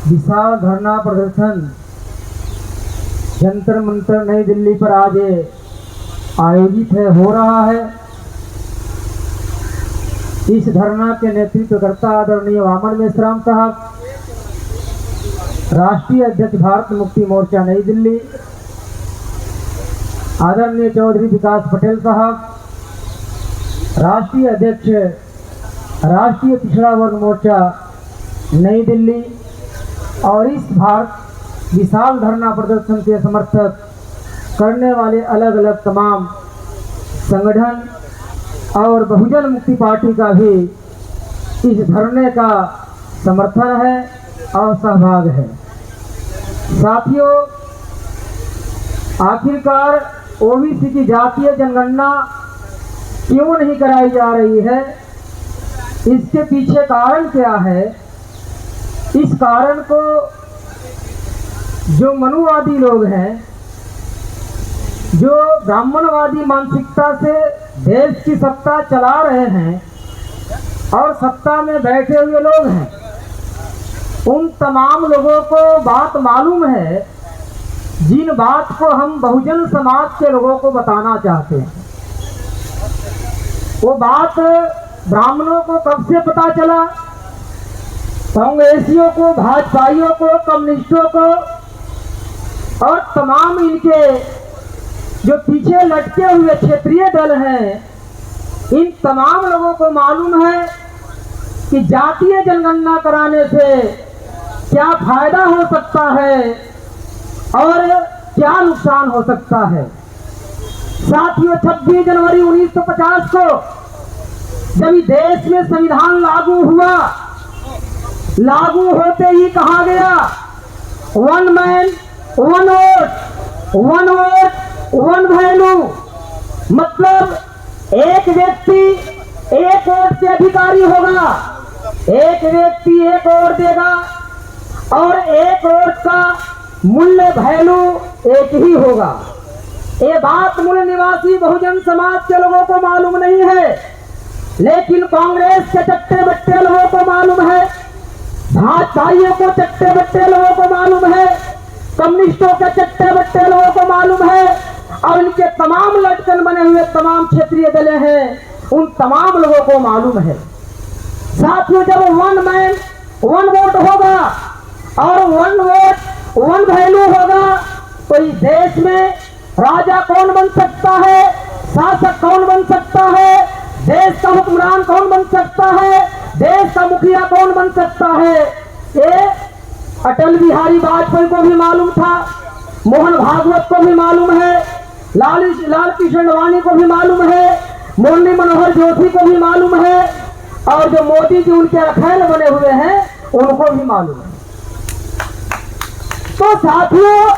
विशाल धरना प्रदर्शन जंतर मंतर नई दिल्ली पर आज आयोजित हो रहा है। इस धरना के नेतृत्वकर्ता आदरणीय वामन मेश्राम साहब, राष्ट्रीय अध्यक्ष भारत मुक्ति मोर्चा नई दिल्ली आदरणीय चौधरी विकास पटेल साहब, राष्ट्रीय अध्यक्ष राष्ट्रीय पिछड़ा वर्ग मोर्चा नई दिल्ली और इस भारत विशाल धरना प्रदर्शन के समर्थक करने वाले अलग अलग तमाम संगठन और बहुजन मुक्ति पार्टी का भी इस धरने का समर्थन है और सहभाग है। साथियों, आखिरकार ओबीसी की जातीय जनगणना क्यों नहीं कराई जा रही है, इसके पीछे कारण क्या है? इस कारण को जो मनुवादी लोग हैं, जो ब्राह्मणवादी मानसिकता से देश की सत्ता चला रहे हैं और सत्ता में बैठे हुए लोग हैं, उन तमाम लोगों को बात मालूम है जिन बात को हम बहुजन समाज के लोगों को बताना चाहते हैं। वो बात ब्राह्मणों को कब से पता चला, कांग्रेसियों को, भाजपाइयों को, कम्युनिस्टों को और तमाम इनके जो पीछे लटके हुए क्षेत्रीय दल हैं, इन तमाम लोगों को मालूम है कि जातीय जनगणना कराने से क्या फायदा हो सकता है और क्या नुकसान हो सकता है। साथियों, 26 जनवरी 1950 को जब देश में संविधान लागू हुआ, लागू होते ही कहा गया one man one vote one value, मतलब एक व्यक्ति एक वोट से अधिकारी होगा, एक व्यक्ति एक वोट देगा और एक वोट का मूल्य वैल्यू एक ही होगा। ये बात मूल निवासी बहुजन समाज के लोगों को मालूम नहीं है, लेकिन कांग्रेस के चट्टे बट्टे लोगों को मालूम है, भाजपाइयों को चट्टे बट्टे लोगों को मालूम है, कम्युनिस्टों के चट्टे बट्टे लोगों को मालूम है और इनके तमाम लटकन बने हुए तमाम क्षेत्रीय दलें हैं, उन तमाम लोगों को मालूम है। साथियों, जब वन मैन वन वोट होगा और वन वोट वन वैल्यू होगा तो इस देश में राजा कौन बन सकता है, शासक कौन बन सकता है, देश का हुक्मरान कौन बन सकता है, देश का मुखिया कौन बन सकता है। ये अटल बिहारी वाजपेयी को भी मालूम था, मोहन भागवत को भी मालूम है, लाल कृष्ण अडवाणी को भी मालूम है, मुरली मनोहर जोशी को भी मालूम है और जो मोदी जी उनके रखैल बने हुए हैं उनको भी मालूम है। तो साथियों,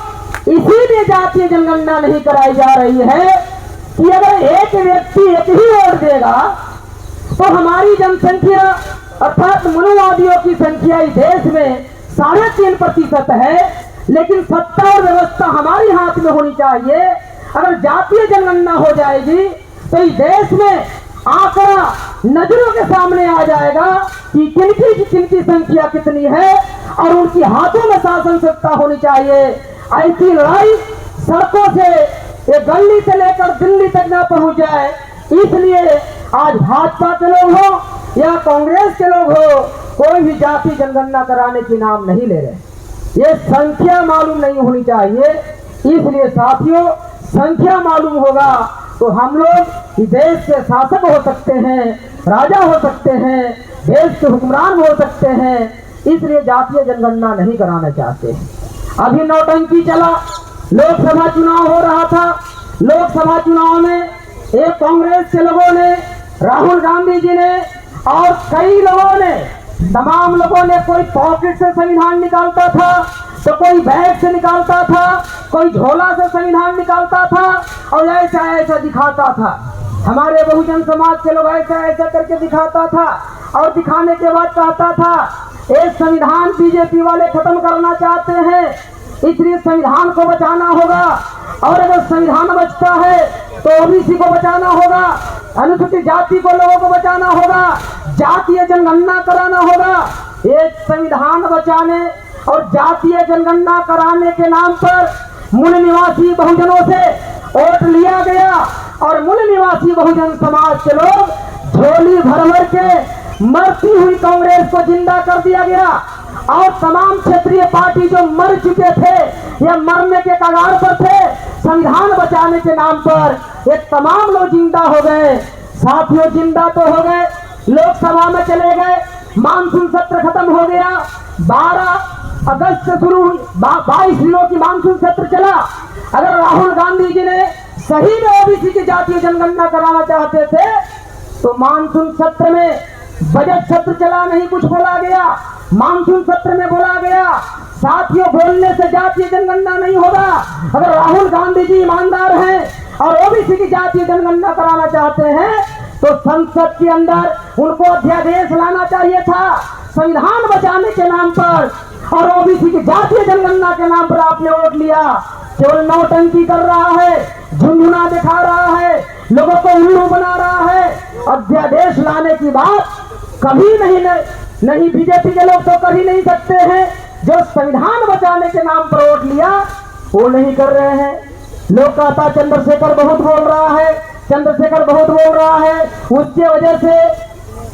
इसीलिए जातीय जनगणना नहीं कराई जा रही है कि अगर एक व्यक्ति एक ही वोट देगा तो हमारी जनसंख्या अर्थात मनुवादियों की संख्या इस देश में 3.5% है, लेकिन सत्ता और व्यवस्था हमारे हाथ में होनी चाहिए। अगर जातीय जनगणना हो जाएगी तो इस देश में आंकड़ा नजरों के सामने आ जाएगा कि किनकी संख्या कितनी है और उनकी हाथों में शासन सत्ता होनी चाहिए। ऐसी लड़ाई सड़कों से ये गली से लेकर दिल्ली तक ना पहुंच जाए, इसलिए आज भाजपा के लोग हो या कांग्रेस के लोग हो, कोई भी जाति जनगणना कराने की नाम नहीं ले रहे। ये संख्या मालूम नहीं होनी चाहिए। इसलिए साथियों, संख्या मालूम होगा तो हम लोग देश के शासक हो सकते हैं, राजा हो सकते हैं, देश के हुक्मरान हो सकते हैं। इसलिए जातीय जनगणना नहीं कराना चाहते। अभी नौटंकी चला, लोकसभा चुनाव हो रहा था। लोकसभा चुनाव में एक कांग्रेस के लोगों ने, राहुल गांधी जी ने और कई लोगों ने, तमाम लोगों ने, कोई पॉकेट से संविधान निकालता था तो कोई बैग से निकालता था, कोई झोला से संविधान निकालता था और ऐसा ऐसा दिखाता था। हमारे बहुजन समाज के लोग ऐसा ऐसा करके दिखाता था और दिखाने के बाद कहता था ये संविधान बीजेपी वाले खत्म करना चाहते हैं, इसलिए संविधान को बचाना होगा और अगर संविधान बचता है तो ओबीसी को बचाना होगा, अनुसूचित जाति को लोगों को बचाना होगा, जातीय जनगणना कराना होगा। एक संविधान बचाने और जातीय जनगणना कराने के नाम पर मूल निवासी बहुजनों से वोट लिया गया और मूल निवासी बहुजन समाज के लोग झोली भर भर के मरती हुई कांग्रेस को जिंदा कर दिया गया और तमाम क्षेत्रीय पार्टी जो मर चुके थे या मरने के कगार पर थे, संविधान बचाने के नाम पर ये तमाम लोग जिंदा हो गए। साथियों, जिंदा तो हो गए, लोकसभा में चले गए, मानसून सत्र खत्म हो गया, 12 अगस्त से शुरू हुई 22 दिनों की मानसून सत्र चला। अगर राहुल गांधी जी ने सही में ओबीसी की जातीय जनगणना कराना चाहते थे तो मानसून सत्र में बजट सत्र चला नहीं, कुछ बोला गया, मानसून सत्र में बोला गया। साथियों, बोलने से जातीय जनगणना नहीं होगा। अगर राहुल गांधी जी ईमानदार हैं और ओबीसी की जातीय जनगणना कराना चाहते हैं तो संसद के अंदर उनको अध्यादेश लाना चाहिए था संविधान बचाने के नाम पर, और ओबीसी की जातीय जनगणना के नाम पर आपने वोट लिया। केवल नौटंकी कर रहा है, झुंझुना दिखा रहा है, लोगों को उल्लू बना रहा है। अध्यादेश लाने की बात कभी नहीं बीजेपी के लोग तो कर ही नहीं सकते हैं। जो संविधान बचाने के नाम पर वोट लिया वो नहीं कर रहे हैं। लोग कहता चंद्रशेखर बहुत बोल रहा है, चंद्रशेखर बहुत बोल रहा है, उसके वजह से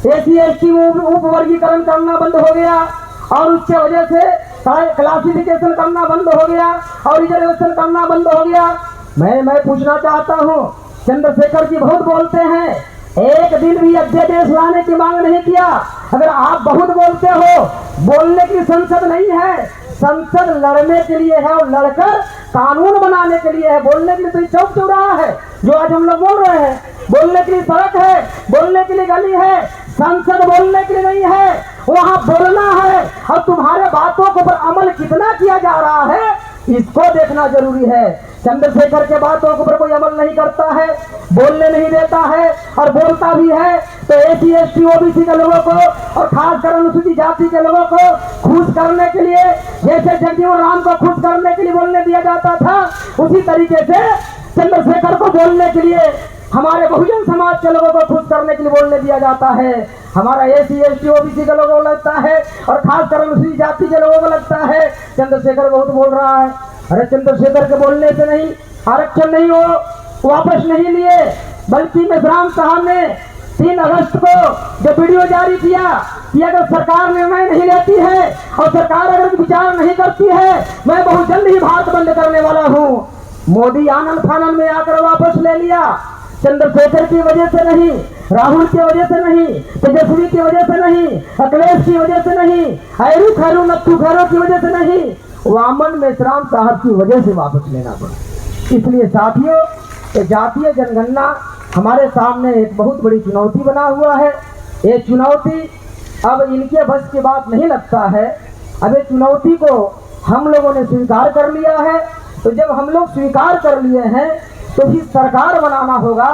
एससी/एसटी उप वर्गीकरण करना बंद हो गया और उसके वजह से क्लासिफिकेशन करना बंद हो गया और रिजर्वेशन करना बंद हो गया। मैं पूछना चाहता हूँ, चंद्रशेखर जी बहुत बोलते हैं, एक दिन भी अध्यादेश लाने की मांग नहीं किया। अगर आप बहुत बोलते हो, बोलने की संसद नहीं है, संसद लड़ने के लिए है और लड़कर कानून बनाने के लिए है। बोलने के लिए तो चौक चौराहा है जो आज हम लोग बोल रहे हैं, बोलने के लिए सड़क है, बोलने के लिए गली है, संसद बोलने के लिए नहीं है, वहाँ बोलना है। और तुम्हारे बातों के ऊपर अमल कितना किया जा रहा है इसको देखना जरूरी है। चंद्रशेखर के बातों के ऊपर कोई अमल नहीं करता है, बोलने नहीं देता है, और बोलता भी है तो एससी/एसटी ओबीसी के लोगों को और खासकर अनुसूचित जाति के लोगों को खुश करने के लिए, जैसे जगजीवन राम को खुश करने के लिए बोलने दिया जाता था, उसी तरीके से चंद्रशेखर को बोलने के लिए, हमारे बहुजन समाज के लोगों को खुश करने के लिए बोलने दिया जाता है। हमारा एससी/एसटी ओबीसी के लोगों को लगता है और खासकर अनुसूचित जाति के लोगों को लगता है चंद्रशेखर बहुत बोल रहा है। अरे चंद्रशेखर के बोलने से नहीं, आरक्षण नहीं हो वापस नहीं लिए, बल्कि मेश्राम साहब ने 3 अगस्त को जो वीडियो जारी किया कि अगर सरकार निर्णय नहीं लेती है और सरकार अगर विचार नहीं करती है, मैं बहुत जल्द ही भारत बंद करने वाला हूँ। मोदी आनंद फानन में आकर वापस ले लिया। चंद्रशेखर की वजह से नहीं, राहुल की वजह से नहीं, तेजस्वी की वजह से नहीं, अखिलेश की वजह से नहीं, ऐरू खैरू नत्थू खैरो की वजह से नहीं, वामन मेश्राम साहब की वजह से वापस लेना पड़ा। इसलिए साथियों, ये जातीय जनगणना हमारे सामने एक बहुत बड़ी चुनौती बना हुआ है। ये चुनौती अब इनके बस की बात नहीं लगता है। अब ये चुनौती को हम लोगों ने स्वीकार कर लिया है। तो जब हम लोग स्वीकार कर लिए हैं तो फिर सरकार बनाना होगा,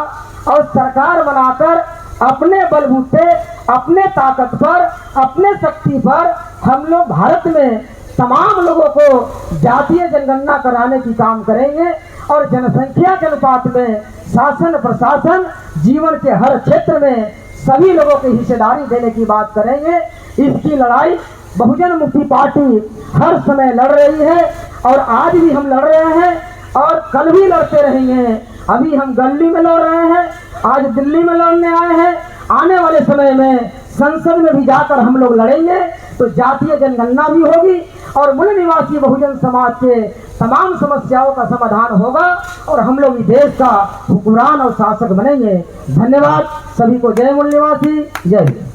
और सरकार बनाकर अपने बलबूते, अपने ताकत पर, अपने शक्ति पर हम लोग भारत में तमाम लोगों को जातीय जनगणना कराने की काम करेंगे और जनसंख्या के अनुपात में शासन प्रशासन जीवन के हर क्षेत्र में सभी लोगों की हिस्सेदारी देने की बात करेंगे। इसकी लड़ाई बहुजन मुक्ति पार्टी हर समय लड़ रही है और आज भी हम लड़ रहे हैं और कल भी लड़ते रहेंगे। अभी हम गली में लड़ रहे हैं, आज दिल्ली में लड़ने आए हैं, आने वाले समय में संसद में भी जाकर हम लोग लड़ेंगे। तो जातीय जनगणना भी होगी और मूल निवासी बहुजन समाज के तमाम समस्याओं का समाधान होगा और हम लोग इस देश का हुक्मरान और शासक बनेंगे। धन्यवाद सभी को। जय मूल निवासी, जय हिंद।